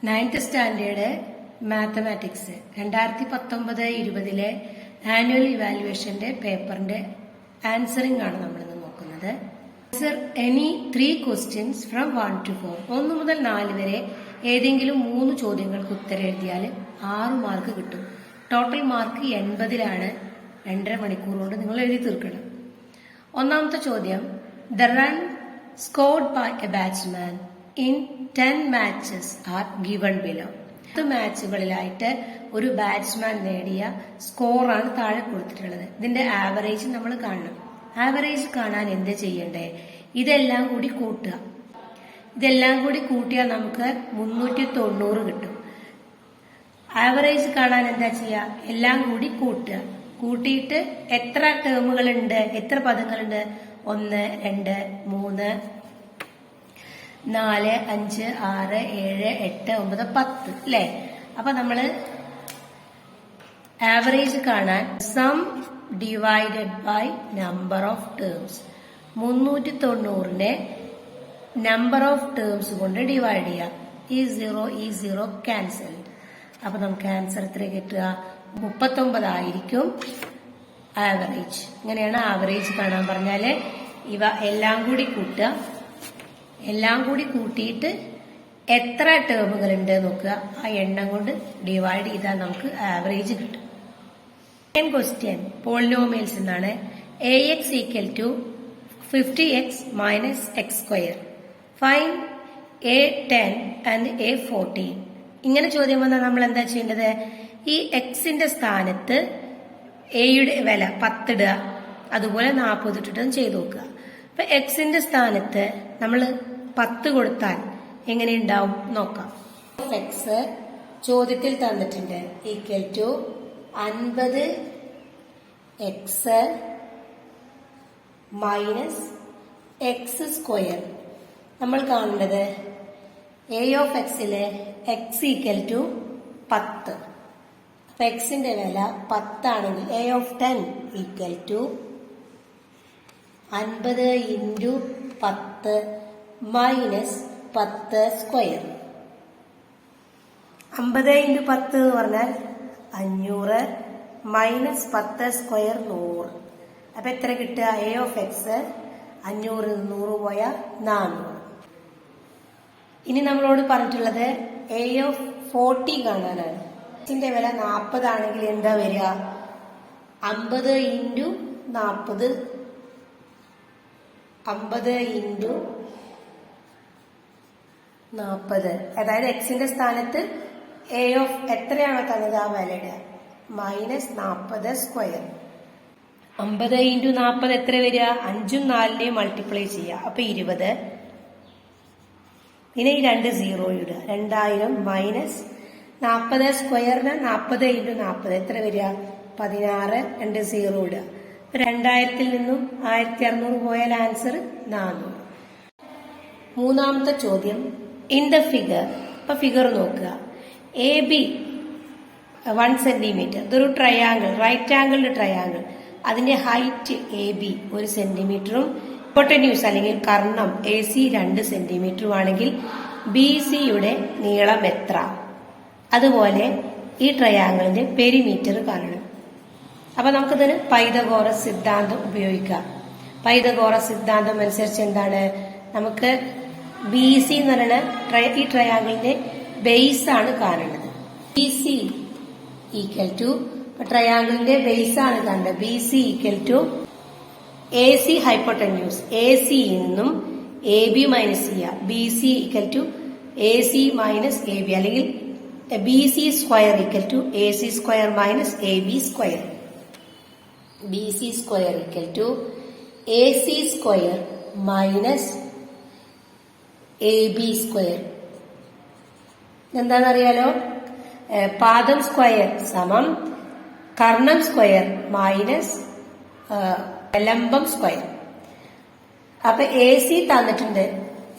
9th standard mathematics 2019-20 annual ഇവാലുവേഷന്റെ പേപ്പറിന്റെ answering ആണ് നമ്മൾ ഇന്ന് നോക്കുന്നത്. Answer any 3 questions from 1 to 4. 1 മുതൽ 4 വരെ ഏതെങ്കിലും 3 ചോദ്യങ്ങൾക്ക് ഉത്തരം എഴുതിയാൽ 6 മാർക്ക് കിട്ടും. Total mark 80ലാണ്. 2.5 മണിക്കൂർ കൊണ്ട് നിങ്ങൾ എഴുതി തീർക്കണം. ഒന്നാമത്തെ ചോദ്യം, the run scored by a batsman in 10 matches are given below. 10 മാച്ചുകളിലായിട്ട് ഒരു ബാറ്റ്സ്മാൻ നേടിയ സ്കോറാണ് താഴെ കൊടുത്തിട്ടുള്ളത്. ഇതിന്റെ ആവറേജ് നമ്മൾ കാണണം. ആവറേജ് കാണാൻ എന്ത് ചെയ്യണ്ടേ? ഇതെല്ലാം കൂടി കൂട്ടുക. ഇതെല്ലാം കൂടി കൂട്ടിയാൽ നമുക്ക് 390 കിട്ടും. ആവറേജ് കാണാൻ എന്താ ചെയ്യുക? എല്ലാം കൂടി കൂട്ടുക. കൂട്ടിയിട്ട് എത്ര ടേമുകളുണ്ട്, എത്ര പദങ്ങളുണ്ട്? 1, 2, 3, 4, 5, 6, 7, 8, 9, 10 അല്ലേ? അപ്പൊ നമ്മള് ആവറേജ് കാണാൻ sum divided by number of terms, 390നെ നമ്പർ ഓഫ് ടേംസ് കൊണ്ട് ഡിവൈഡ് ചെയ്യാം. ഈ 0 ക്യാൻസൽഡ്. അപ്പൊ നമുക്ക് ആൻസർ എത്ര കിട്ടുക? 39 ആയിരിക്കും ആവറേജ്. ഇങ്ങനെയാണ് ആവറേജ് കാണാൻ പറഞ്ഞാല് ഇവ എല്ലാം കൂടി കൂട്ടുക. എല്ലാം കൂടി കൂട്ടിയിട്ട് എത്ര ടേമുകൾ ഉണ്ട് നോക്കുക. ആ എണ്ണം കൊണ്ട് ഡിവൈഡ് ചെയ്താൽ നമുക്ക് ആവറേജ് കിട്ടും. സെക്കൻഡ് ക്വസ്റ്റ്യൻ പോളിനോമിയൽസ് എന്നാണ്. ax equal to 50x minus x square. Find a10 and a14. ഇങ്ങനെ ചോദ്യം വന്നാൽ നമ്മൾ എന്താ ചെയ്യേണ്ടത്? ഈ എക്സിന്റെ സ്ഥാനത്ത് എയുടെ വില 10 ഇടുക, അതുപോലെ 40 ഇട്ടിട്ടും ചെയ്ത് നോക്കുക. അപ്പൊ എക്സിന്റെ സ്ഥാനത്ത് നമ്മൾ 10 കൊടുത്താൽ എങ്ങനെയുണ്ടാവും നോക്കാം. എക്സ് ചോദ്യത്തിൽ തന്നിട്ടുണ്ട് equal to 50x minus x square. നമ്മൾ കാണേണ്ടത് എ ഓഫ് എക്സിലെ എക്സ് ഈക്വൽ ടു 10. അപ്പൊ എക്സിന്റെ വില 10 ആണെങ്കിൽ a of 10 equal to 50 into 10 minus 10 square. 50 into 10 എന്ന് പറഞ്ഞാൽ 500 മൈനസ് 10 സ്ക്വയർ 100. അപ്പൊ എത്ര കിട്ടുക? എ ഓഫ് എക്സ് 500 100 പോയാൽ 400. ഇനി നമ്മളോട് പറഞ്ഞിട്ടുള്ളത് എ ഓഫ് 40 കാണാനാണ്. എക്സിന്റെ വില 40 ആണെങ്കിൽ എന്താ വരിക? 50 ഇൻറ്റു 40, 50 ഇൻറ്റു 40. അതായത് എക്സിന്റെ സ്ഥാനത്ത് എ ഓഫ് എത്രയാണോ തന്നത് ആ വില ഇടുക. Minus 40 square. 50 ഇൻറ്റു 40 എത്ര വരിക? 5ഉം 4നെയും മൾട്ടിപ്ലൈ ചെയ്യുക. അപ്പൊ 20. പിന്നെ ഈ 2 0 ഇടുക. 2000 മൈനസ് 40 സ്ക്വയറിന് 40 ഇൻറ്റു 40 എത്ര വരിക? 16. 2 0 ഇടുക. 2000 നിന്നും 1600 പോയാൽ ആൻസർ 400. മൂന്നാമത്തെ ചോദ്യം, ഇൻ ദ ഫിഗർ. ഇപ്പൊ ഫിഗർ നോക്കുക. A B 1 centimetre. ഇതൊരു ട്രയാങ്കിൾ, റൈറ്റ് ആംഗിൾഡ് ട്രയാങ്കിൾ. അതിന്റെ ഹൈറ്റ് എ ബി 1 സെന്റിമീറ്ററും ഹൈപ്പോട്ടന്യൂസ് അല്ലെങ്കിൽ കർണം എ സി 2 സെന്റിമീറ്ററും ആണെങ്കിൽ ബി സിയുടെ നീളം എത്ര? അതുപോലെ ഈ ട്രയാങ്കിളിന്റെ പെരിമീറ്റർ കാണണം. അപ്പൊ നമുക്കിതിന് പൈതഗോറസ് സിദ്ധാന്തം ഉപയോഗിക്കാം. പൈതഗോറസ് സിദ്ധാന്തം അനുസരിച്ച് എന്താണ്? നമുക്ക് ബി സി എന്ന് പറയുന്ന ഈ ട്രയാങ്കിളിന്റെ ബേസ് ആണ് കാണുന്നത്. ബി സി ഈക്വൽ ടു, ട്രയാങ്കിളിന്റെ ബേസ് ആണ് കാണുന്നത്. B C equal to A C hypotenuse. A C നിന്നും എ ബി മൈനസ് ചെയ്യുക. B C equal to A C minus A B, അല്ലെങ്കിൽ B C square equal to A C square minus A B square. B C square equal to A C square minus A B square. എന്താണെന്നറിയാലോ? പാദം square സമം കർണം square minus ലംബം square. അപ്പൊ A C തന്നിട്ടുണ്ട്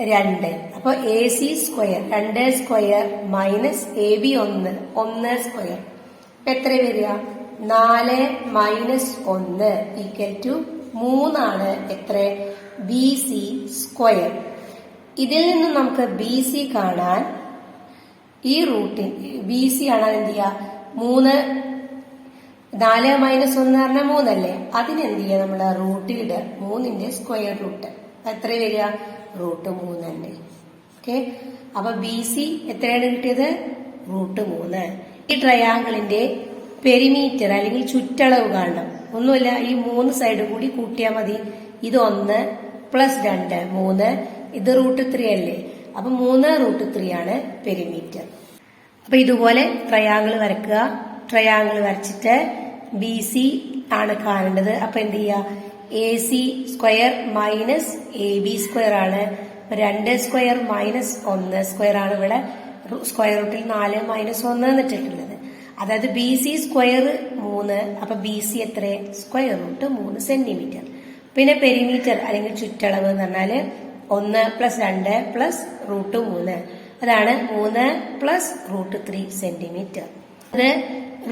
2. അപ്പൊ A C square 2 square minus A B 1 square. എത്ര വരിക? 4 മൈനസ് 1 ഈക്വൽ ടു 3 ആണ്. എത്ര? B C square. ഇതിൽ നിന്നും നമുക്ക് ബി സി കാണാൻ ഈ റൂട്ടിൽ ബി സി ആണ് എന്ത് ചെയ്യുക 3 4 - 1 പറഞ്ഞാൽ 3 അല്ലേ, അതിനെന്ത് ചെയ്യുക നമ്മള് റൂട്ടിലിടുക. 3ന്റെ സ്ക്വയർ റൂട്ട് എത്ര വരിക? √3 തന്നെ. ഓക്കെ, അപ്പൊ ബി സി എത്രയാണ് കിട്ടിയത്? √3. ഈ ട്രയാങ്കിളിന്റെ പെരിമീറ്റർ അല്ലെങ്കിൽ ചുറ്റളവ് കാണണം. ഒന്നുമില്ല, ഈ 3 സൈഡും കൂടി കൂട്ടിയാൽ മതി. ഇത് 1 + 2 3, ഇത് √3 അല്ലേ, അപ്പൊ 3√3 ആണ് പെരിമീറ്റർ. അപ്പൊ ഇതുപോലെ ട്രയാങ്കിൾ വരക്കുക. ട്രയാങ്കിൾ വരച്ചിട്ട് ബി സി ആണ് കാണേണ്ടത്. അപ്പൊ എന്ത് ചെയ്യുക? AC² - AB² ആണ്. 2² - 1² ആണ്. ഇവിടെ സ്ക്വയർ റൂട്ടിൽ 4 - 1 എന്നിട്ടിട്ടുള്ളത്. അതായത് ബി സി സ്ക്വയർ 3, അപ്പൊ ബി സി എത്ര? √3 സെന്റിമീറ്റർ. പിന്നെ പെരിമീറ്റർ അല്ലെങ്കിൽ ചുറ്റളവ് എന്ന് പറഞ്ഞാല് 1 + 2 + √3, അതാണ് 3 + √3 സെന്റിമീറ്റർ. അത്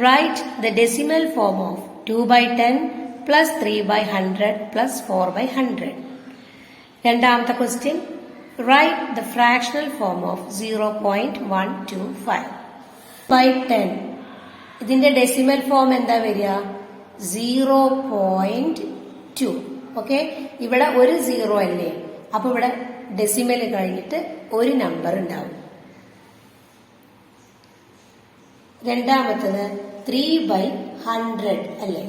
write the decimal form of 2/10 + 3/100 + 4/100. രണ്ടാമത്തെ question, write the fractional form of 0.125 /10. ഇതിന്റെ ഡെസിമൽ ഫോം എന്താ വരിക? 0.2. ഓക്കെ, ഇവിടെ ഒരു 0 അല്ലേ, അപ്പൊ ഇവിടെ ഡെസിമൽ കഴിഞ്ഞിട്ട് ഒരു നമ്പർ ഉണ്ടാവും. രണ്ടാമത്തത് 3/100 അല്ലേ,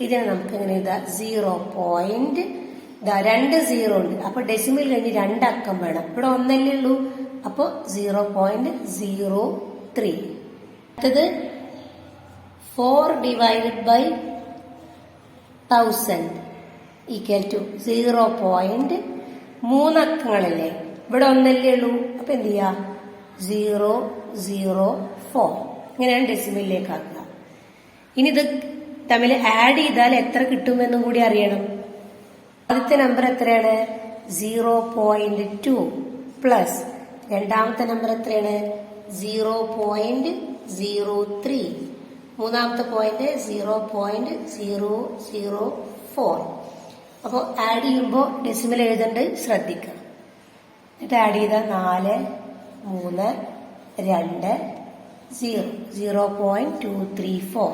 ഇതിനെ നമുക്ക് എങ്ങനെ എഴുതാം? 0. 2 0 ഉണ്ട്, അപ്പൊ ഡെസിമൽ കഴിഞ്ഞ് 2 അക്കം വേണം. ഇവിടെ 1 അല്ലേ ഉള്ളൂ, അപ്പൊ 0.03. അടുത്തത് 4/1000 = 0. 3 അക്കങ്ങളല്ലേ, ഇവിടെ 1 അല്ലേ ഉള്ളൂ, അപ്പൊ എന്ത് ചെയ്യാ? 004. ഇങ്ങനെയാണ് ഡെസിമലിലേക്ക് ആക്കുക. ഇനി ഇത് തമ്മിൽ ആഡ് ചെയ്താൽ എത്ര കിട്ടുമെന്നും കൂടി അറിയണം. ആദ്യത്തെ നമ്പർ എത്രയാണ്? 0.2 പ്ലസ് രണ്ടാമത്തെ നമ്പർ എത്രയാണ്? 0.03. മൂന്നാമത്തെ പോയിന്റ് 0.004. അപ്പോൾ ആഡ് ചെയ്യുമ്പോൾ ഡെസിമൽ എഴുതേണ്ടത് ശ്രദ്ധിക്കുക. എന്നിട്ട് ആഡ് ചെയ്ത 4 3 2 0 0.234.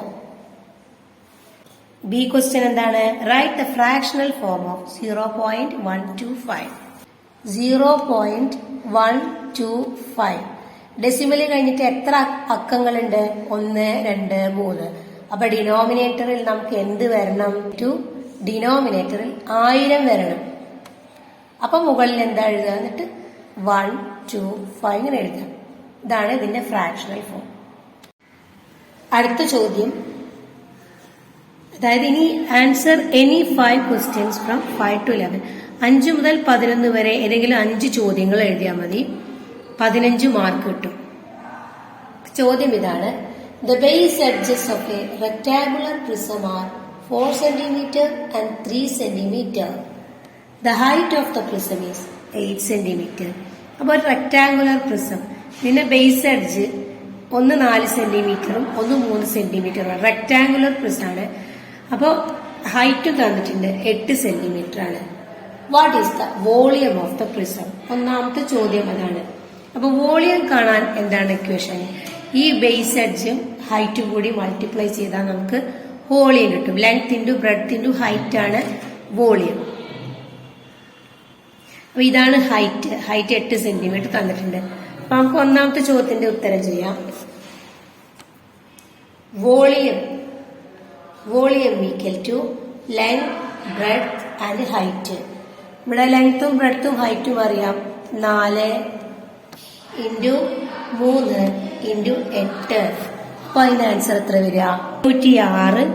ബി ക്വസ്റ്റ്യൻ എന്താണ്? Write the fractional form of 0.125. 0.125 decimal കഴിഞ്ഞിട്ട് എത്ര അക്കങ്ങളുണ്ട്? 1 2 3. അപ്പൊ ഡിനോമിനേറ്ററിൽ നമുക്ക് എന്ത് വരണം? ഡിനോമിനേറ്ററിൽ 1000 വരണം. അപ്പൊ മുകളിൽ എന്താ എഴുതുക? എന്നിട്ട് 1 2 5 ഇങ്ങനെ എഴുതാം. ഇതാണ് ഇതിന്റെ ഫ്രാക്ഷണൽ ഫോം. അടുത്ത ചോദ്യം, അതായത് ഇനി answer any 5 questions from 5 to 11. 5 മുതൽ 11 വരെ ഏതെങ്കിലും 5 ചോദ്യങ്ങൾ എഴുതിയാൽ മതി. 15 മാർക്ക് കിട്ടും. ചോദ്യം ഇതാണ്: the base edges of a rectangular prism are 4 cm and 3 cm. The height of the prism is 8 cm. അപ്പോൾ ഒരു റെക്ടാങ്കുലർ പ്രിസം, ഇതിന്റെ ബേസ് എഡ്ജ് ഒന്ന് 4 സെന്റിമീറ്ററും ഒന്ന് 3 സെന്റിമീറ്ററും റെക്ടാങ്കുലർ പ്രിസം ആണ്. അപ്പോൾ ഹൈറ്റും തന്നിട്ടുണ്ട് 8 സെന്റിമീറ്റർ ആണ്. What is the volume of the prism? ഒന്നാമത്തെ ചോദ്യം അതാണ്. അപ്പൊ വോളിയം കാണാൻ എന്താണ് ഇക്വേഷൻ? ഈ ബേസ് എഡ്ജും ഹൈറ്റും കൂടി മൾട്ടിപ്ലൈ ചെയ്താൽ നമുക്ക് വോളിയം കിട്ടും. Length into breadth into height ആണ് വോളിയം. അപ്പൊ ഇതാണ് ഹൈറ്റ്. 8 സെന്റിമീറ്റർ തന്നിട്ടുണ്ട്. അപ്പൊ നമുക്ക് ഒന്നാമത്തെ ചോദ്യത്തിന്റെ ഉത്തരം ചെയ്യാം. Volume equal to length breadth and height. ഇവിടെ ലെങ്ത്തും ബ്രെഡ്ത്തും ഹൈറ്റും അറിയാം. 4 × 3 × 8. അപ്പൊ അതിന്റെ ആൻസർ എത്ര വരിക? 106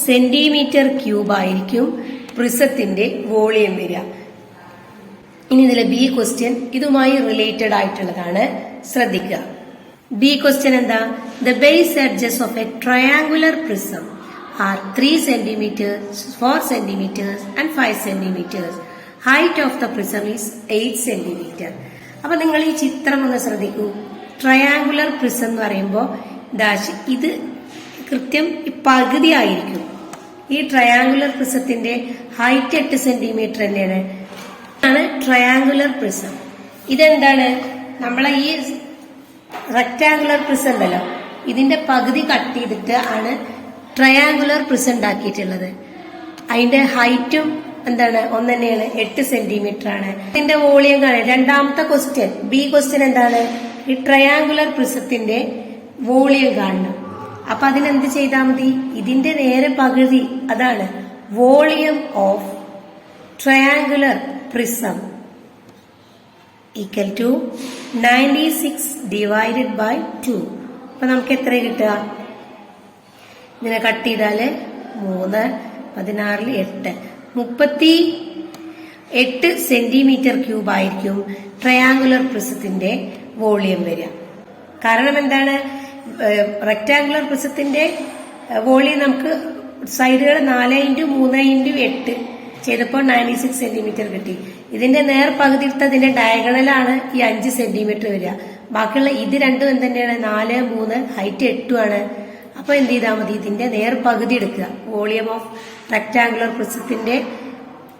സെന്റിമീറ്റർ ക്യൂബ് ആയിരിക്കും പ്രിസത്തിന്റെ വോളിയം വരിക. ഇനി ഇതിലെ ബി ക്വസ്റ്റ്യൻ ഇതുമായി റിലേറ്റഡ് ആയിട്ടുള്ളതാണ്, ശ്രദ്ധിക്കുക. ബി ക്വസ്റ്റ്യൻ എന്താ? The base edges of a triangular prism are 3 cm, 4 cm and 5 cm. Height of the prism is 8 cm. അപ്പൊ നിങ്ങൾ ഈ ചിത്രം ഒന്ന് ശ്രദ്ധിക്കൂ. ട്രയാങ്കുലർ പ്രിസം എന്ന് പറയുമ്പോൾ ഇത് കൃത്യം പകുതി ആയിരിക്കും. ഈ ട്രയാങ്കുലർ പ്രിസത്തിന്റെ ഹൈറ്റ് 8 സെന്റിമീറ്റർ തന്നെയാണ്. ട്രയാങ്കുലർ പ്രിസം ഇതെന്താണ്? നമ്മളെ ഈ റെക്ടാങ്കുലർ പ്രിസം ഉണ്ടല്ലോ, ഇതിന്റെ പകുതി കട്ട് ചെയ്തിട്ട് ആണ് ട്രയാങ്കുലർ പ്രിസം ഉണ്ടാക്കിയിട്ടുള്ളത്. അതിന്റെ ഹൈറ്റും എന്താണ് ഒന്ന് തന്നെയാണ്, 8 സെന്റിമീറ്റർ ആണ്. ഇതിന്റെ വോളിയം കാണാൻ രണ്ടാമത്തെ ക്വസ്റ്റ്യൻ, ബി ക്വസ്റ്റ്യൻ എന്താണ്, ഈ ട്രയാങ്കുലർ പ്രിസത്തിന്റെ വോളിയം കാണണം. അപ്പൊ അതിനെന്ത് ചെയ്താൽ മതി, ഇതിന്റെ നേരെ പകുതി, അതാണ് volume of triangular prism equal to 96 divided by 2. അപ്പൊ നമുക്ക് എത്ര കിട്ടുക, ഇതിനെ കട്ട് ചെയ്താല് 3, 16, 8, 38 സെന്റിമീറ്റർ ക്യൂബ് ആയിരിക്കും ട്രയാങ്കുലർ പ്രിസത്തിന്റെ വോളിയം വരിക. കാരണം എന്താണ്, റെക്ടാങ്കുലർ പ്രിസത്തിന്റെ വോളിയം നമുക്ക് സൈഡുകൾ 4x3x8 ചെയ്തപ്പോൾ 96 സെന്റിമീറ്റർ കിട്ടി. ഇതിന്റെ നേർ പകുതി എടുത്തതിന്റെ ഡയഗണലാണ് ഈ 5 സെന്റിമീറ്റർ വരിക. ബാക്കിയുള്ള ഇത് രണ്ടും എന്തെന്നെയാണ്, 4, 3, ഹൈറ്റ് 8 ആണ്. അപ്പൊ എന്ത് ചെയ്താൽ മതി, ഇതിന്റെ നേർ പകുതി എടുക്കുക. വോളിയം ഓഫ് റെക്ടാങ്കുലർ പ്രിസത്തിന്റെ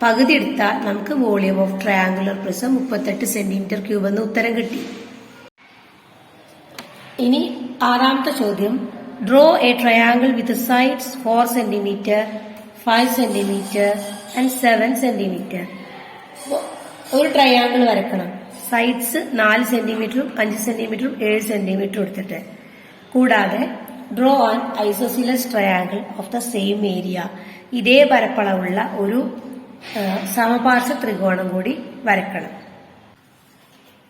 പകുതി എടുത്താൽ നമുക്ക് volume of triangular prism 38 centimetre cube എന്ന് ഉത്തരം കിട്ടി. ഇനി ആറാമത്തെ ചോദ്യം, draw A triangle with sides 4 centimetre, 5 centimetre and 7 centimetre. ഒരു ട്രയാങ്കിൾ വരക്കണം. സൈഡ്സ് 4 സെന്റിമീറ്ററും 5 സെന്റിമീറ്ററും 7 സെന്റിമീറ്ററും എടുത്തിട്ട്, കൂടാതെ draw an isosceles triangle of the same area, ഇതേ പരപ്പളവുള്ള ഒരു സമപാർശ്വ ത്രികോണം കൂടി വരക്കണം.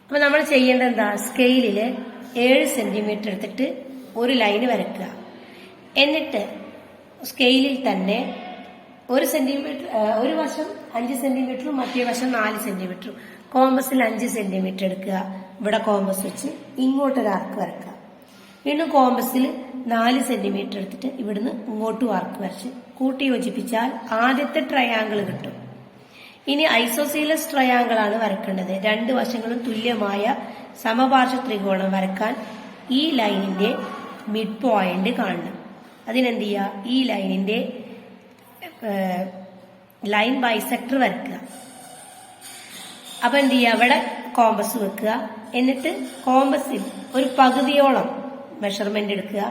അപ്പൊ നമ്മൾ ചെയ്യേണ്ടത് എന്താ, സ്കെയിലില് 7 സെന്റിമീറ്റർ എടുത്തിട്ട് ഒരു ലൈന് വരക്കുക. എന്നിട്ട് സ്കെയിലിൽ തന്നെ 1 സെന്റിമീറ്റർ, ഒരു വശം 5 സെന്റിമീറ്ററും മറ്റേ വശം 4 സെന്റിമീറ്ററും, കോമ്പസിൽ 5 സെന്റിമീറ്റർ എടുക്കുക. ഇവിടെ കോമ്പസ് വെച്ച് ഇങ്ങോട്ടൊരു ആർക്ക് വരക്കുക. വീണ്ടും കോമ്പസിൽ 4 സെന്റിമീറ്റർ എടുത്തിട്ട് ഇവിടുന്ന് ഇങ്ങോട്ടും ആർക്ക് വരച്ച് കൂട്ടി യോജിപ്പിച്ചാൽ ആദ്യത്തെ ട്രയാങ്കിൾ കിട്ടും. ഇനി ഐസോസീലസ് ട്രയാങ്കിൾ ആണ് വരക്കേണ്ടത്. 2 വശങ്ങളും തുല്യമായ സമപാർശ്വ ത്രികോണം വരക്കാൻ ഈ ലൈനിന്റെ മിഡ് പോയിന്റ് കാണണം. അതിനെന്ത് ചെയ്യുക, ഈ ലൈനിന്റെ ലൈൻ ബൈസെക്ടർ വരക്കുക. അപ്പൊ എന്ത് ചെയ്യുക, അവിടെ കോമ്പസ് വെക്കുക. എന്നിട്ട് കോമ്പസിൽ ഒരു പകുതിയോളം മെഷർമെന്റ് എടുക്കുക,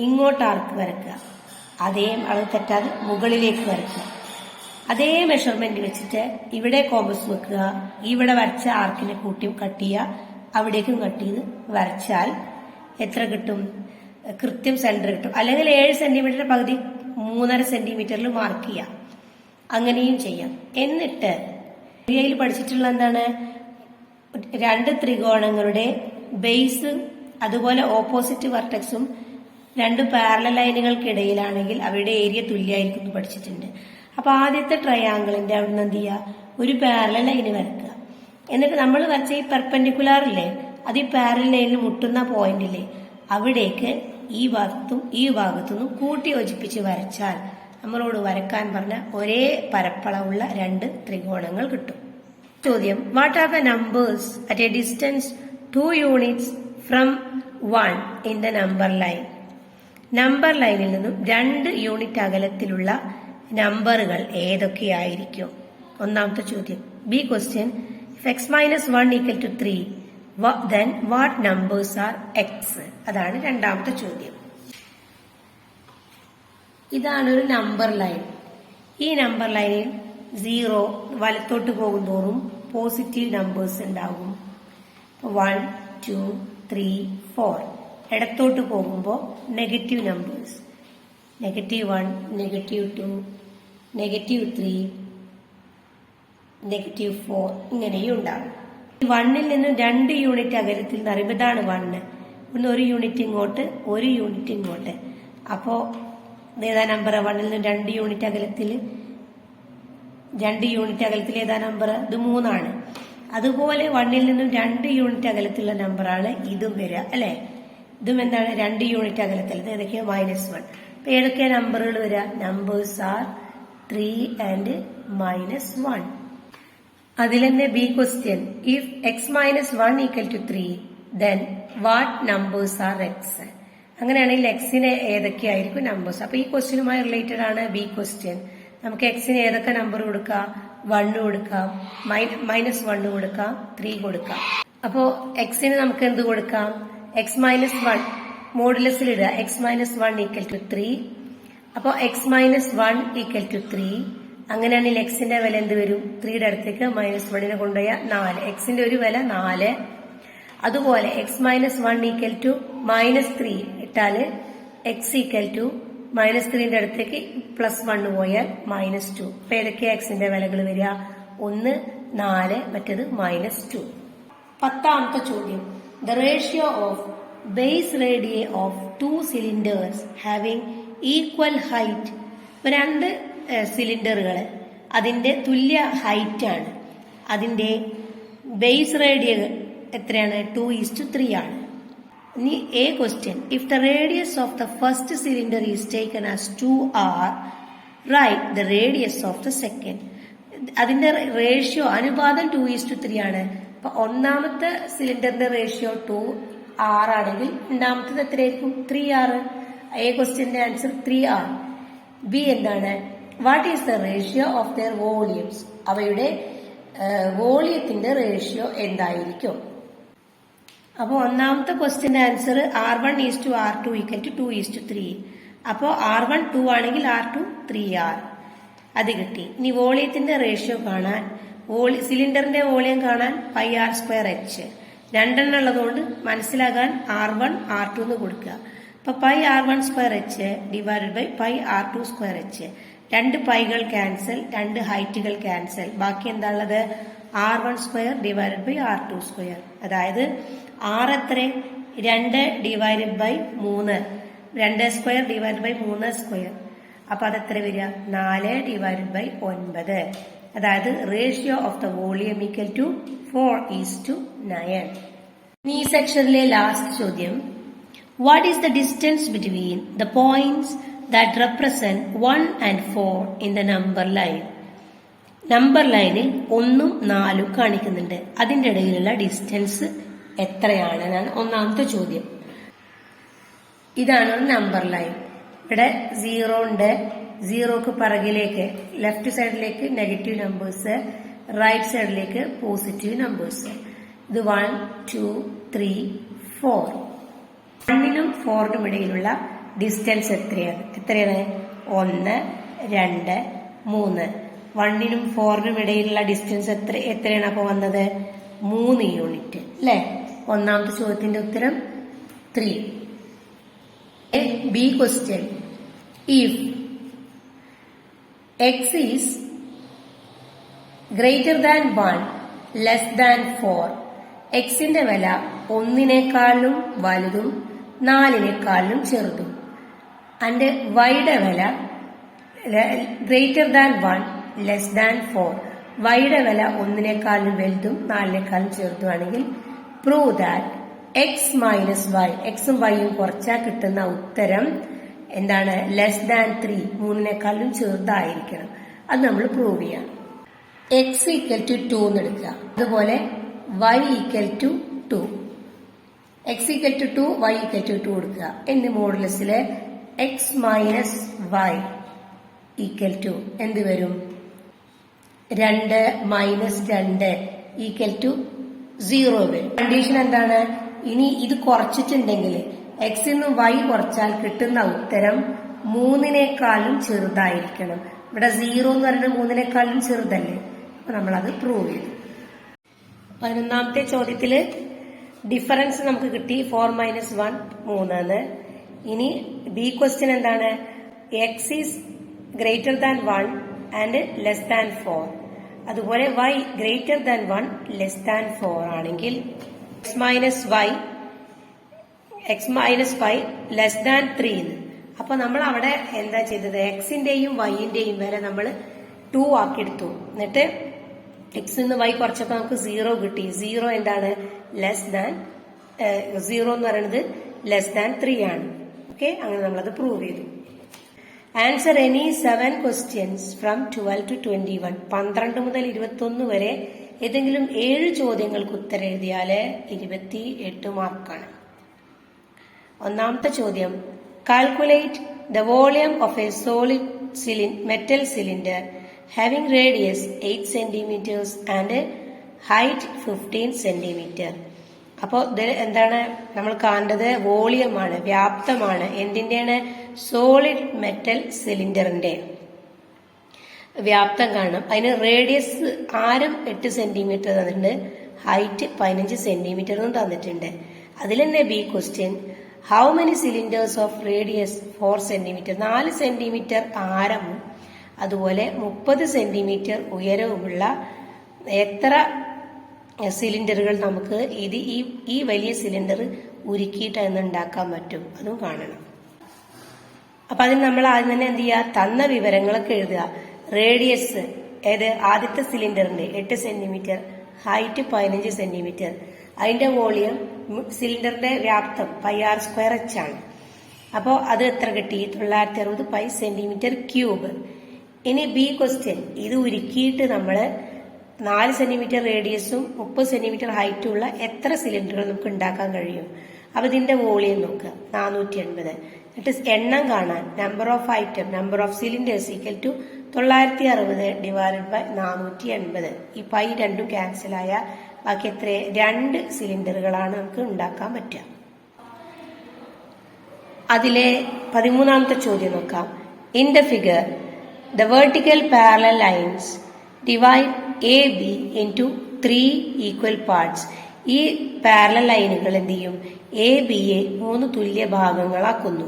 ഇങ്ങോട്ട് ആർക്ക് വരക്കുക. അതേ അളവ് തെറ്റാതെ മുകളിലേക്ക് വരക്കുക. അതേ മെഷർമെന്റ് വെച്ചിട്ട് ഇവിടെ കോമ്പസ് വെക്കുക. ഇവിടെ വരച്ച ആർക്കിനെ കൂട്ടിയും കട്ട് ചെയ്യുക, അവിടേക്കും കട്ട് ചെയ്ത് വരച്ചാൽ എത്ര കിട്ടും, കൃത്യം സെന്റർ കിട്ടും. അല്ലെങ്കിൽ 7 സെന്റിമീറ്റർ പകുതി 3.5 സെന്റിമീറ്ററിൽ മാർക്ക് ചെയ്യാം. അങ്ങനെയും ചെയ്യാം. എന്നിട്ട് ഏരിയയിൽ പഠിച്ചിട്ടുള്ള എന്താണ്, 2 ത്രികോണങ്ങളുടെ ബേസ് അതുപോലെ ഓപ്പോസിറ്റ് വെർട്ടെക്സും 2 പാരലൽ ലൈനുകൾക്കിടയിലാണെങ്കിൽ അവയുടെ ഏരിയ തുല്യമായിരിക്കും എന്ന് പഠിച്ചിട്ടുണ്ട്. അപ്പൊ ആദ്യത്തെ ട്രയാങ്കിളിന്റെ അവിടുന്ന് എന്ത് ചെയ്യുക, ഒരു പാരലൽ ലൈന് വരക്കുക. എന്നിട്ട് നമ്മൾ വരച്ച ഈ പെർപെൻഡിക്കുലാർ ഇല്ലേ, അത് ഈ പാരലൽ ലൈനിൽ മുട്ടുന്ന പോയിന്റില്ലേ, അവിടേക്ക് ഈ ഭാഗത്തുനിന്നും കൂട്ടി യോജിപ്പിച്ച് വരച്ചാൽ നമ്മളോട് വരക്കാൻ പറഞ്ഞ ഒരേ പരപ്പളവുള്ള 2 ത്രികോണങ്ങൾ കിട്ടും. ചോദ്യം, what are the numbers at A distance 2 units from 1 in the number line? Number ലൈനിൽ നിന്നും 2 യൂണിറ്റ് അകലത്തിലുള്ള നമ്പറുകൾ ഏതൊക്കെയായിരിക്കും? ഒന്നാമത്തെ ചോദ്യം. B question, if x - 1 equal to 3, then what numbers are x? അതാണ് രണ്ടാമത്തെ ചോദ്യം. ഇതാണ് ഒരു നമ്പർ ലൈൻ. ഈ നമ്പർ ലൈനിൽ 0 വലത്തോട്ട് പോകുന്തോറും പോസിറ്റീവ് നമ്പേഴ്സ് ഉണ്ടാകും. 1, 2, 3, 4. ഇടത്തോട്ട് പോകുമ്പോൾ നെഗറ്റീവ് നമ്പേഴ്സ്, -1, -2, -3, -4 ഇങ്ങനെയും ഉണ്ടാകും. 1ൽ നിന്നും 2 യൂണിറ്റ് അകലത്തിൽ നിന്ന് അറിയുമ്പോൾ ഇതാണ് 1. ഒന്ന് 1 യൂണിറ്റ് ഇങ്ങോട്ട്, 1 യൂണിറ്റ് ഇങ്ങോട്ട്. അപ്പോ ഏതാ നമ്പർ? 1ൽ നിന്ന് 2 യൂണിറ്റ് അകലത്തിൽ ഏതാ നമ്പർ? ഇത് 3 ആണ്. അതുപോലെ 1ൽ നിന്നും 2 യൂണിറ്റ് അകലത്തിലുള്ള നമ്പറാണ് ഇതും വരിക, അല്ലെ? ഇതും എന്താണ്? 2 യൂണിറ്റ് അകലത്തിൽ. ഏതൊക്കെയാ? -1. അപ്പൊ ഏതൊക്കെയാ നമ്പറുകൾ വരിക? Numbers are 3 and -1. അതിൽ തന്നെ B question, if x - 1 equal to 3, then what numbers are x? അങ്ങനെയാണെങ്കിൽ എക്സിന് ഏതൊക്കെയായിരിക്കും നമ്പേഴ്സ്? അപ്പൊ ഈ ക്വസ്റ്റ്യനുമായി റിലേറ്റഡ് ആണ് ബി ക്വസ്റ്റ്യൻ. നമുക്ക് എക്സിന് ഏതൊക്കെ നമ്പർ കൊടുക്കാം? 1 കൊടുക്കാം, -1 കൊടുക്കാം, 3 കൊടുക്കാം. അപ്പോ എക്സിന് നമുക്ക് എന്ത് കൊടുക്കാം? എക്സ് മൈനസ് 1 മോഡുലസിലിടുക. X minus 1 equal to 3. അപ്പോൾ എക്സ് മൈനസ് 1 ഈക്വൽ ടു 3. അങ്ങനെയാണെങ്കിൽ എക്സിന്റെ വില എന്ത് വരും? 3യുടെ അടുത്തേക്ക് -1 കൊണ്ടുപോയ 4. എക്സിന്റെ ഒരു വില 4. അതുപോലെ എക്സ് മൈനസ് 1 ഈക്വൽ ടു -3 ഇട്ടാല് എക്സ് ഈക്വൽ ടു -3ന്റെ അടുത്തേക്ക് +1 പോയാൽ -2. അപ്പൊ ഏതൊക്കെയാ എക്സിന്റെ വിലകൾ വരിക? 1 4, മറ്റേത് -2. 10ാമത്തെ ചോദ്യം. The ratio of base radii of 2 cylinders having equal height. രണ്ട് സിലിണ്ടറുകൾ അതിന്റെ തുല്യ ഹൈറ്റ് ആണ്. അതിന്റെ ബേസ് റേഡിയ എത്രയാണ്? 2:3 ആണ്. ഇനി A question. If the radius of the first cylinder is taken as 2r, write the radius of the second. അതിന്റെ റേഷ്യോ അനുപാതം 2:3 ആണ്. അപ്പൊ ഒന്നാമത്തെ സിലിണ്ടറിന്റെ റേഷ്യോ 2r ആണെങ്കിൽ രണ്ടാമത്തത് എത്രയായിരിക്കും? 3r. എ ക്വസ്റ്റ്യന്റെ ആൻസർ 3r. ബി എന്താണ്? What is the ratio of their volumes. അവയുടെ വോളിയത്തിന്റെ റേഷ്യോ എന്തായിരിക്കും? അപ്പൊ ഒന്നാമത്തെ ക്വസ്റ്റ്യന്റെ ആൻസർ R1:R2 ഈക്വൽ ടു 2:3. അപ്പോ R1 2 ആണെങ്കിൽ R2 3r. അത് കിട്ടി. ഇനി വോളിയത്തിന്റെ റേഷ്യോ കാണാൻ, സിലിണ്ടറിന്റെ വോളിയം കാണാൻ πr²h. രണ്ടെണ്ണം ഉള്ളതുകൊണ്ട് മനസ്സിലാകാൻ R1 R2 എന്ന് കൊടുക്കുക. അപ്പൊ πr1²h ഡിവൈഡഡ് ബൈ πr2²h. 2 പൈകൾ ക്യാൻസൽ, 2 ഹൈറ്റുകൾ ക്യാൻസൽ. ബാക്കി എന്താ ഉള്ളത്? R1² divided by R2². അതായത് R എത്ര? 2 ഡിവൈഡഡ് ബൈ 3. 2² divided by 3². അപ്പൊ അതെത്ര വരിക? 4 ഡിവൈഡഡ് ബൈ 9. അതായത് ratio of the volume equal to 4:9. ഈ സെക്ഷനിലെ ലാസ്റ്റ് ചോദ്യം. What is the distance between the points that represent 1 and 4 in the number line. Number ലൈനിൽ 1ഉം 4ഉം കാണിക്കുന്നുണ്ട്. അതിന്റെ ഇടയിലുള്ള ഡിസ്റ്റൻസ് എത്രയാണ് എന്നാണ് ഒന്നാമത്തെ ചോദ്യം. ഇതാണ് നമ്പർ ലൈൻ. ഇവിടെ 0 ഉണ്ട്. 0ക്ക് പിറകിലേക്ക് ലെഫ്റ്റ് സൈഡിലേക്ക് നെഗറ്റീവ് നമ്പേഴ്സ്, റൈറ്റ് സൈഡിലേക്ക് പോസിറ്റീവ് നമ്പേഴ്സ്. ഇത് 1 2 3 4. 1നും 4നും ഇടയിലുള്ള ഡിസ്റ്റൻസ് എത്രയാണ്? 1 2 3. 1നും 4നും ഇടയിലുള്ള ഡിസ്റ്റൻസ് എത്രയാണ് അപ്പൊ വന്നത്? 3 യൂണിറ്റ് അല്ലെ? ഒന്നാമത്തെ ചോദ്യത്തിന്റെ ഉത്തരം 3. B question. If x is greater than 1 less than 4, എക്സിന്റെ വില 1നേക്കാളും വലുതും 4നേക്കാളും ചെറുതും, ആൻഡ് വൈയുടെ വില ഗ്രേറ്റർ ദാൻ 1 ലെസ് ദാൻ 4, വൈയുടെ വില 1നേക്കാളും വലുതും 4നേക്കാളും ചെറുതുമാണെങ്കിൽ prove that x minus y, എക്സും വൈയും കുറച്ചാൽ കിട്ടുന്ന ഉത്തരം എന്താണ്? ലെസ് ദാൻ 3, 3നേക്കാളും ചെറുതായിരിക്കണം. അത് നമ്മൾ പ്രൂവ് ചെയ്യാം. എക്സ് ഈക്വൽ ടു 2 എന്ന് എടുക്കുക. അതുപോലെ y equal to 2. X equal to 2, y equal to 2 കൊടുക്കുക. എന്നീ മോഡുലസിലെ x minus y equal to എന്ത് വരും? 2 മൈനസ് 2 ഈക്വൽ ടു 0 വരും. കണ്ടീഷൻ എന്താണ്? ഇനി ഇത് കുറച്ചിട്ടുണ്ടെങ്കിൽ എക്സിൽ നിന്ന് വൈ കുറച്ചാൽ കിട്ടുന്ന ഉത്തരം 3നേക്കാളും ചെറുതായിരിക്കണം. ഇവിടെ 0 എന്ന് പറയുന്നത് 3നേക്കാളും ചെറുതല്ലേ? അപ്പൊ നമ്മളത് പ്രൂവ് ചെയ്തു. 11ാമത്തെ ചോദ്യത്തില് ഡിഫറൻസ് നമുക്ക് കിട്ടി 4 മൈനസ് 1 3. ഇനി ബി ക്വസ്റ്റ്യൻ എന്താണ്? X is greater than 1 and less than 4. അതുപോലെ y greater than 1 less than 4 ആണെങ്കിൽ എക്സ് മൈനസ് 5 ലെസ് ദാൻ 3. അപ്പൊ നമ്മൾ അവിടെ എന്താ ചെയ്തത്? എക്സിന്റെയും വൈന്റെയും വില നമ്മൾ 2 ആക്കിയെടുത്തു. എന്നിട്ട് എക്സിൽ നിന്ന് വൈ കുറച്ചപ്പോ നമുക്ക് 0 കിട്ടി. 0 എന്താണ്? ലെസ് ദാൻ 0 എന്ന് പറയുന്നത് ലെസ് ദാൻ 3 ആണ്. ഓക്കെ, അങ്ങനെ നമ്മളത് പ്രൂവ് ചെയ്തു. Answer any 7 questions from 12 to 21. 12 മുതൽ 21 വരെ ഏതെങ്കിലും 7 ചോദ്യങ്ങൾക്ക് ഉത്തരം എഴുതിയാല് 28 മാർക്കാണ്. ഒന്നാമത്തെ ചോദ്യം. Calculate the volume of A solid metal cylinder having radius 8 centimeters and height 15 centimeters. അപ്പോൾ ഇത് എന്താണ് നമ്മൾ കാണേണ്ടത്? വോളിയമാണ്, വ്യാപ്തമാണ്. എന്തിന്റെയാണ്? സോളിഡ് മെറ്റൽ സിലിണ്ടറിന്റെ വ്യാപ്തം കാണണം. അതിന് റേഡിയസ് ആരം 8 സെന്റിമീറ്റർ തന്നിട്ടുണ്ട്, ഹൈറ്റ് 15 സെന്റിമീറ്റർ തന്നിട്ടുണ്ട്. അതിൽ തന്നെ B question, how many cylinders of radius 4 centimetre, 4 centimetre ആരമും അതുപോലെ 30 സെന്റിമീറ്റർ ഉയരവുമുള്ള എത്ര സിലിണ്ടറുകൾ നമുക്ക് ഈ വലിയ സിലിണ്ടർ ഉരുക്കിയിട്ട് എന്ന് ഉണ്ടാക്കാൻ പറ്റും, അതും കാണണം. അപ്പൊ അതിന് നമ്മൾ ആദ്യം തന്നെ എന്ത് ചെയ്യുക? തന്ന വിവരങ്ങളൊക്കെ എഴുതുക. റേഡിയസ് ആദ്യത്തെ സിലിണ്ടറിന്റെ 8 സെന്റിമീറ്റർ, ഹൈറ്റ് 15 സെന്റിമീറ്റർ, അതിന്റെ വോളിയം സിലിണ്ടറിന്റെ വ്യാപ്തം πr²h ആണ്. അപ്പോൾ അത് എത്ര കിട്ടി? 960 പൈ സെന്റിമീറ്റർ ക്യൂബ്. ഇനി ബി ക്വസ്റ്റ്യൻ, ഇത് ഉരുക്കിയിട്ട് നമ്മള് 4 സെന്റിമീറ്റർ റേഡിയസും 30 സെന്റിമീറ്റർ ഹൈറ്റും ഉള്ള എത്ര സിലിണ്ടറുകൾ നമുക്ക് ഉണ്ടാക്കാൻ കഴിയും? അപ്പൊ ഇതിന്റെ വോളിയം നോക്കുക, 480. എന്നിട്ട് എണ്ണം കാണാൻ number of item, number of cylinders equal to 960 divided by 480. ഈ പൈ രണ്ടും ക്യാൻസൽ ആയ ബാക്കി എത്ര? 2 സിലിണ്ടറുകളാണ് നമുക്ക് ഉണ്ടാക്കാൻ പറ്റുക. അതിലെ 13ാമത്തെ ചോദ്യം നോക്കാം. In the figure the vertical parallel lines divide A B into 3 equal parts. ഈ പാരലൽ ലൈനുകൾ എന്ത് ചെയ്യും? എ ബിയെ 3 തുല്യ ഭാഗങ്ങളാക്കുന്നു.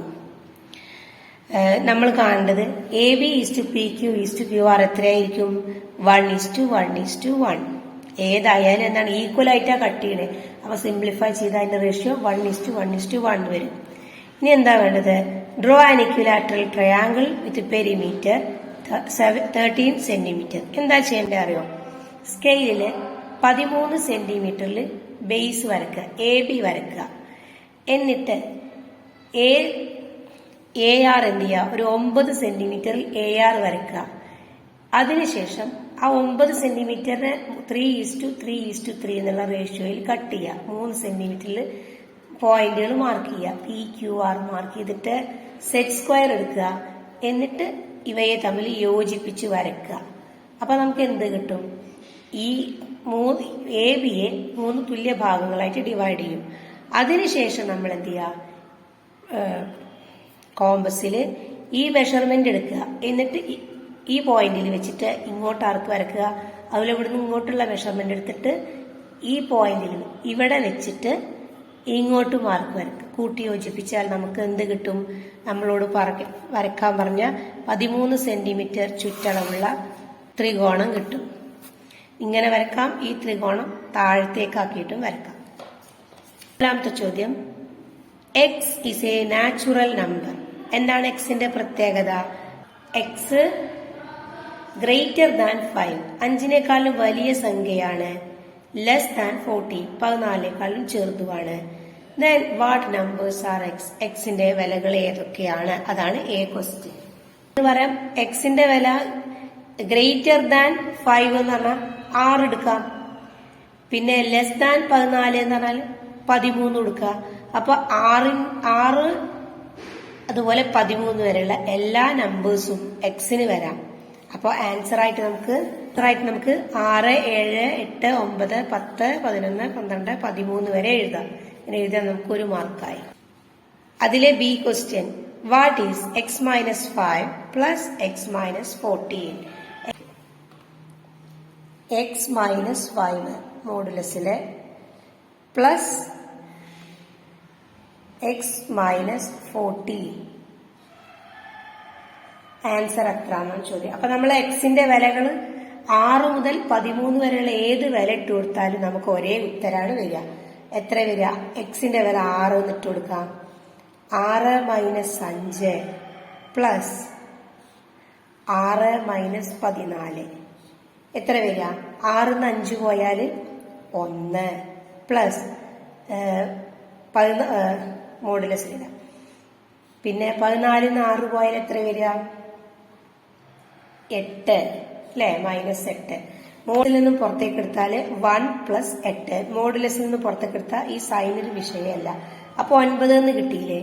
നമ്മൾ കാണേണ്ടത് A B is P Q is Q R എത്രയായിരിക്കും? 1:1:1. ഏതായാലും എന്താണ്? ഈക്വൽ ആയിട്ടാ കട്ട് ചെയ്യണേ. അപ്പൊ സിംപ്ലിഫൈ ചെയ്ത അതിന്റെ റേഷ്യോ 1:1:1 വരും. ഇനി എന്താ വേണ്ടത്? Draw an equilateral triangle with perimeter 13 centimetre. എന്താ ചെയ്യേണ്ടത് അറിയോ? സ്കെയിലില് 13 സെന്റിമീറ്ററിൽ ബേസ് വരക്കുക, എ ബി വരക്കുക. എന്നിട്ട് എ ആർ എന്ത് ചെയ്യുക? ഒരു 9 സെന്റിമീറ്ററിൽ എ ആർ വരക്കുക. അതിനുശേഷം ആ 9 സെന്റിമീറ്ററിന് 3:3:3 എന്നുള്ള റേഷ്യോയിൽ കട്ട് ചെയ്യുക. 3 സെന്റിമീറ്ററിൽ പോയിന്റുകൾ മാർക്ക് ചെയ്യുക, പി ക്യു ആർ മാർക്ക് ചെയ്തിട്ട് സെറ്റ് സ്ക്വയർ എടുക്കുക. എന്നിട്ട് ഇവയെ തമ്മിൽ യോജിപ്പിച്ച് വരക്കുക. അപ്പൊ നമുക്ക് എന്ത് കിട്ടും? ഈ എ ബിയെ 3 തുല്യ ഭാഗങ്ങളായിട്ട് ഡിവൈഡ് ചെയ്യും. അതിനുശേഷം നമ്മൾ എന്ത് ചെയ്യുക? കോമ്പസില് ഈ മെഷർമെന്റ് എടുക്കുക. എന്നിട്ട് ഈ പോയിന്റിൽ വെച്ചിട്ട് ഇങ്ങോട്ട് ആർക്ക് വരക്കുക. അതുപോലെ ഇവിടുന്ന് ഇങ്ങോട്ടുള്ള മെഷർമെന്റ് എടുത്തിട്ട് ഈ പോയിന്റിൽ ഇവിടെ വെച്ചിട്ട് ഇങ്ങോട്ട് മാർക്ക് വരക്കുക. കൂട്ടി യോജിപ്പിച്ചാൽ നമുക്ക് എന്ത് കിട്ടും? നമ്മളോട് വരക്കാൻ പറഞ്ഞ 13 സെന്റിമീറ്റർ ചുറ്റളവുള്ള ത്രികോണം കിട്ടും. ഇങ്ങനെ വരക്കാം. ഈ ത്രികോണം താഴത്തേക്കാക്കിയിട്ടും വരക്കാം. രണ്ടാമത്തെ ചോദ്യം, X is A natural number. എന്താണ് എക്സിന്റെ പ്രത്യേകത? എക്സ് ഗ്രേറ്റർ ദാൻ 5, 5നേക്കാളും വലിയ സംഖ്യയാണ്. ലെസ് ദാൻ 40, 14നേക്കാളും ചെറുതുമാണ്. Then what numbers are x? എക്സിന്റെ വിലകൾ ഏതൊക്കെയാണ്? അതാണ് എ ക്വസ്റ്റ്യൻ. പറയാം, എക്സിന്റെ വില ഗ്രേറ്റർ ദാൻ 5 എന്ന് പറഞ്ഞാൽ 6 എടുക്കാം. പിന്നെ ലെസ് ദാൻ 14 എന്ന് പറഞ്ഞാൽ 13 എടുക്കുക. അപ്പൊ 6 അതുപോലെ 13 വരെയുള്ള എല്ലാ നമ്പേഴ്സും എക്സിന് വരാം. അപ്പോൾ ആൻസർ ആയിട്ട് നമുക്ക് 6, 7, 8, 9, 10, 11, 12, 13 വരെ എഴുതാം. ഇങ്ങനെ എഴുതാൻ നമുക്ക് 1 മാർക്കായി. അതിലെ B question, what is x minus 5 plus x minus 14? X minus 5 മോഡുലസിലെ പ്ലസ് എക്സ് മൈനസ് 14 ആൻസർ എത്രയാണെന്നാണ് ചോദ്യം. അപ്പൊ നമ്മൾ എക്സിന്റെ വിലകൾ 6 മുതൽ 13 വരെയുള്ള ഏത് വില ഇട്ട് കൊടുത്താലും നമുക്ക് ഒരേ ഉത്തരാണ് വരിക. എത്ര വരിക? എക്സിന്റെ വില 6 എന്നിട്ട് കൊടുക്കാം. 6 മൈനസ് 5 പ്ലസ് 6 മൈനസ് 14 എത്ര വരിക? 6ന്ന് 5 പോയാൽ 1 പ്ലസ് മോഡുലസ് വരിക. പിന്നെ 14ന്ന് 6 പോയാൽ എത്ര വരിക? 8 അല്ലെ? -8. മോഡിൽ നിന്നും പുറത്തേക്ക് എടുത്താൽ 1 പ്ലസ് 8. മോഡുലസിൽ നിന്ന് പുറത്തേക്ക് എടുത്താൽ ഈ സൈനൊരു വിഷയമല്ല. അപ്പൊ 9 എന്ന് കിട്ടിയില്ലേ?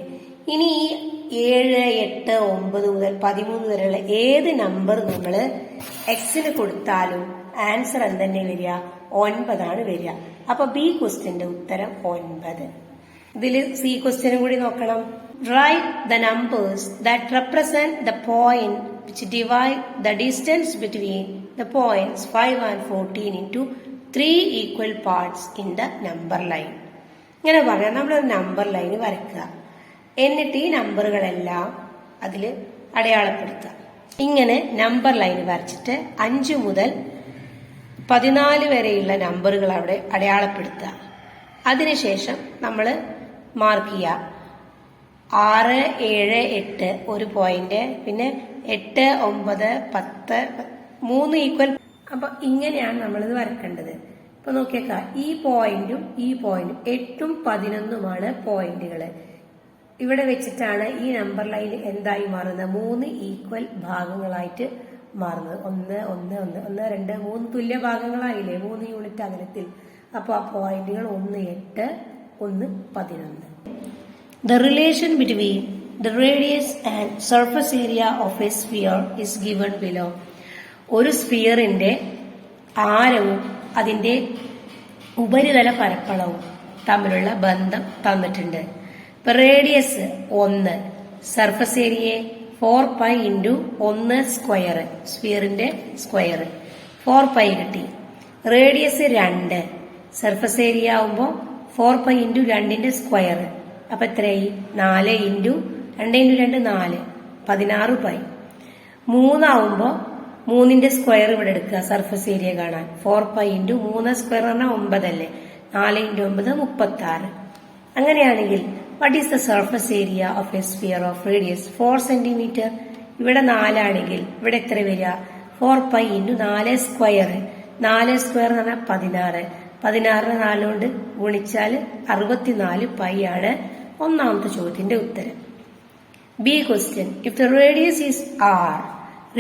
ഇനി ഈ 7, 8, 9 മുതൽ 13 വരെയുള്ള ഏത് നമ്പർ നമ്മൾ എക്സിന് കൊടുത്താലും ആൻസർ എന്ത് തന്നെ വരിക? 9 ആണ് വരിക. അപ്പൊ ബി ക്വസ്റ്റ്യന്റെ ഉത്തരം 9. ഇതിൽ സി ക്വസ്റ്റ്യനും കൂടി നോക്കണം. Write the numbers that represent the point which divide the distance between the points 5 and 14 into 3 equal parts in the number line. ഇങ്ങനെ പറയാം, നമ്മളൊരു നമ്പർ ലൈൻ വരയ്ക്കുക, എന്നിട്ട് ഈ നമ്പറുകളെല്ലാം അതിൽ അടയാളപ്പെടുത്തുക. ഇങ്ങനെ നമ്പർ ലൈൻ വരച്ചിട്ട് 5 മുതൽ 14 വരെയുള്ള നമ്പറുകൾ അവിടെ അടയാളപ്പെടുത്തുക. അതിനുശേഷം നമ്മൾ മാർക്ക് ചെയ്യുക 6, 7, 8 ഒരു പോയിന്റ്, പിന്നെ 8, 9, 10, 3 ഈക്വൽ. അപ്പൊ ഇങ്ങനെയാണ് നമ്മളിത് വരക്കേണ്ടത്. ഇപ്പൊ നോക്കിയേക്കാം, ഈ പോയിന്റും 8ഉം 11ഉമാണ് പോയിന്റുകൾ. ഇവിടെ വെച്ചിട്ടാണ് ഈ നമ്പർ ലൈൻ എന്തായി മാറുന്നത്? 3 ഈക്വൽ ഭാഗങ്ങളായിട്ട് മാറുന്നത്. 1, 1, 1, 1, 2, 3 തുല്യ ഭാഗങ്ങളായില്ലേ 3 യൂണിറ്റ് അകലത്തിൽ. അപ്പൊ ആ പോയിന്റുകൾ 1, 8, 1, 11. The relation between the radius and surface area of a sphere is given below. ഒരു സ്ഫിയറിന്റെ ആരവും അതിന്റെ ഉപരിതല പരപ്പളവും തമ്മിലുള്ള ബന്ധം തന്നിട്ടുണ്ട്. ഇപ്പൊ റേഡിയസ് 1, സർഫസ് ഏരിയ 4π × 1 സ്ക്വയർ, സ്ഫിയറിന്റെ സ്ക്വയർ 4π കിട്ടി. റേഡിയസ് 2, സർഫസ് ഏരിയ ആവുമ്പോ 4π × 2ന്റെ സ്ക്വയർ, അപ്പൊ എത്രയായി? 4 × 2 × 2 4, 16π. 3 ആവുമ്പോ 3ന്റെ സ്ക്വയർ ഇവിടെ എടുക്കുക, സർഫസ് ഏരിയ കാണാൻ. 4π × 3 സ്ക്വയർ പറഞ്ഞാൽ 9 അല്ലേ, 4 × 9 36. അങ്ങനെയാണെങ്കിൽ what is the surface area of A sphere of radius 4 centimetre? ഇവിടെ 4 ആണെങ്കിൽ ഇവിടെ എത്ര വരിക? 4π × 4 സ്ക്വയർ. 4 സ്ക്വയർ എന്ന് പറഞ്ഞാൽ 16. 16നെ 4 കൊണ്ട് ഗുണിച്ചാൽ 64π ആണ് ഒന്നാമത്തെ ചോദ്യത്തിന്റെ ഉത്തരം. B question, if the radius is r,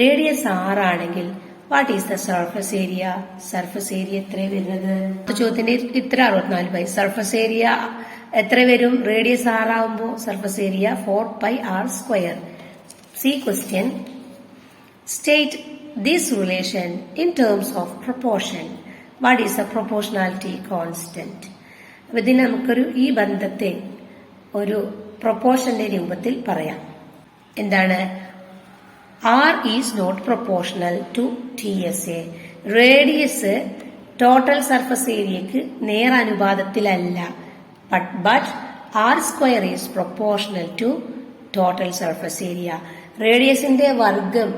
radius 6 ആണെങ്കിൽ what is the surface area? Surface area എത്ര വരുന്നത്? ചോദ്യത്തിന്റെ ഇത്ര 64π. സർഫസ് ഏരിയ എത്ര വരും? റേഡിയസ് 6 ആവുമ്പോ surface area 4πr². C question, state this relation in terms of proportion. What is the proportionality constant? അപ്പൊ ഇതിന് നമുക്കൊരു ഈ ബന്ധത്തെ ഒരു പ്രൊപ്പോർഷന്റെ രൂപത്തിൽ പറയാം. എന്താണ്? R is not proportional to TSA. Radius total surface ഏരിയക്ക് നേരാനുപാതത്തിലല്ല. But r² is proportional to total surface area. റേഡിയസിന്റെ വർഗം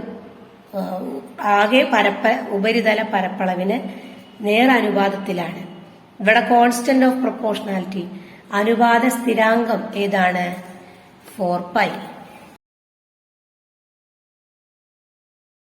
ആകെ ഉപരിതല പരപ്പളവിന് നേരാനുപാതത്തിലാണ്. ഇവിടെ കോൺസ്റ്റന്റ് ഓഫ് പ്രൊപ്പോർഷണാലിറ്റി അനുപാത സ്ഥിരാങ്കം ഏതാണ്? 4π.